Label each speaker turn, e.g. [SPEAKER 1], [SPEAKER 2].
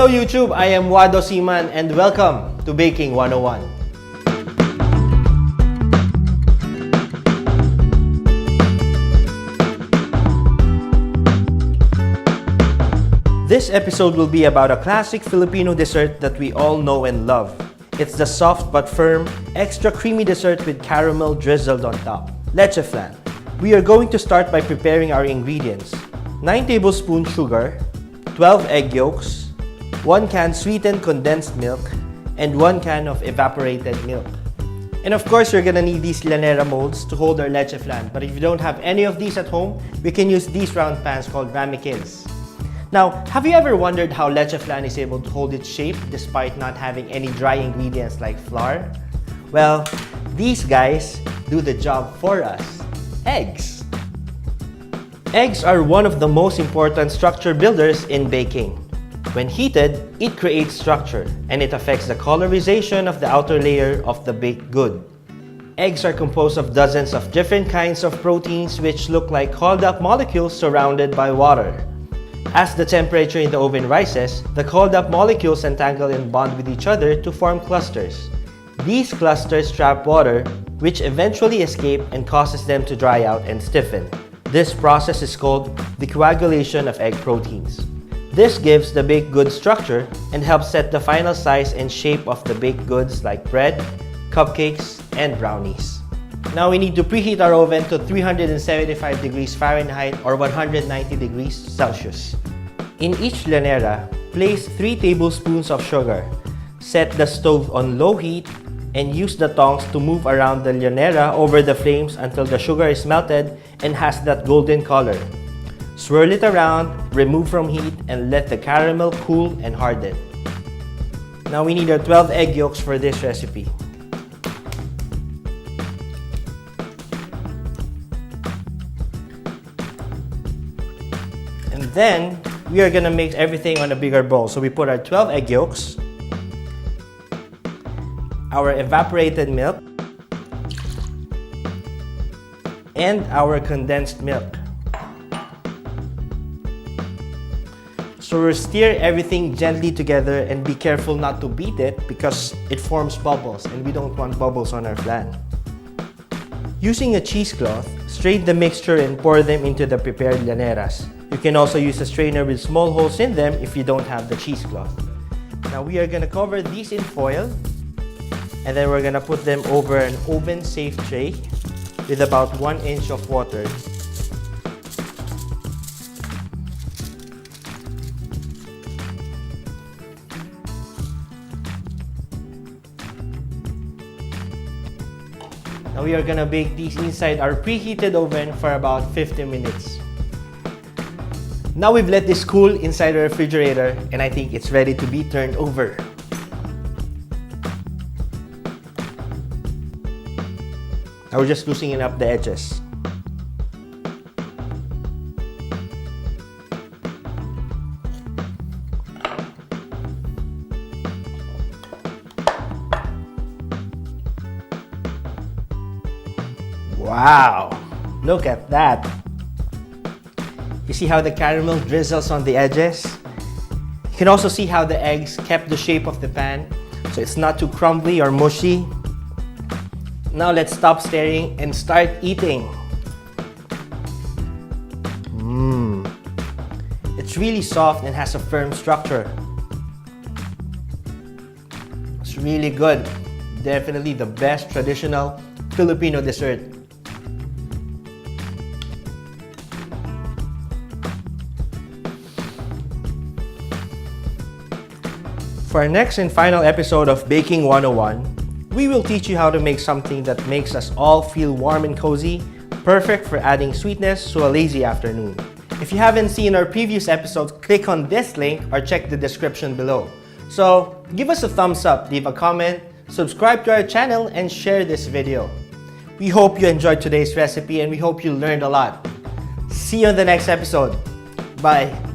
[SPEAKER 1] Hello YouTube, I am Wado Siman and welcome to Baking 101. This episode will be about a classic Filipino dessert that we all know and love. It's the soft but firm, extra creamy dessert with caramel drizzled on top. Leche Flan. We are going to start by preparing our ingredients. 9 tablespoons sugar, 12 egg yolks, 1 can sweetened condensed milk, and 1 can of evaporated milk. And of course, you're gonna need these llanera molds to hold our leche flan. But if you don't have any of these at home, we can use these round pans called ramekins. Now, have you ever wondered how leche flan is able to hold its shape despite not having any dry ingredients like flour? Well, these guys do the job for us. Eggs. Eggs are one of the most important structure builders in baking. When heated, it creates structure and it affects the colorization of the outer layer of the baked good. Eggs are composed of dozens of different kinds of proteins which look like coiled-up molecules surrounded by water. As the temperature in the oven rises, the coiled-up molecules entangle and bond with each other to form clusters. These clusters trap water, which eventually escape and causes them to dry out and stiffen. This process is called the coagulation of egg proteins. This gives the baked goods structure and helps set the final size and shape of the baked goods like bread, cupcakes, and brownies. Now we need to preheat our oven to 375 degrees Fahrenheit or 190 degrees Celsius. In each llanera, place 3 tablespoons of sugar. Set the stove on low heat and use the tongs to move around the llanera over the flames until the sugar is melted and has that golden color. Swirl it around, remove from heat, and let the caramel cool and harden. Now we need our 12 egg yolks for this recipe. And then, we are gonna mix everything on a bigger bowl. So we put our 12 egg yolks, our evaporated milk, and our condensed milk. So we stir everything gently together and be careful not to beat it because it forms bubbles and we don't want bubbles on our flan. Using a cheesecloth, strain the mixture and pour them into the prepared llaneras. You can also use a strainer with small holes in them if you don't have the cheesecloth. Now we are gonna cover these in foil and then we're gonna put them over an oven-safe tray with about 1 inch of water. Now we are gonna bake these inside our preheated oven for about 50 minutes. Now we've let this cool inside the refrigerator and I think it's ready to be turned over. Now we're just loosening up the edges. Wow! Look at that! You see how the caramel drizzles on the edges? You can also see how the eggs kept the shape of the pan, so it's not too crumbly or mushy. Now let's stop staring and start eating. It's really soft and has a firm structure. It's really good. Definitely the best traditional Filipino dessert. For our next and final episode of Baking 101, we will teach you how to make something that makes us all feel warm and cozy, perfect for adding sweetness to a lazy afternoon. If you haven't seen our previous episodes, click on this link or check the description below. So give us a thumbs up, leave a comment, subscribe to our channel, and share this video. We hope you enjoyed today's recipe and we hope you learned a lot. See you in the next episode. Bye!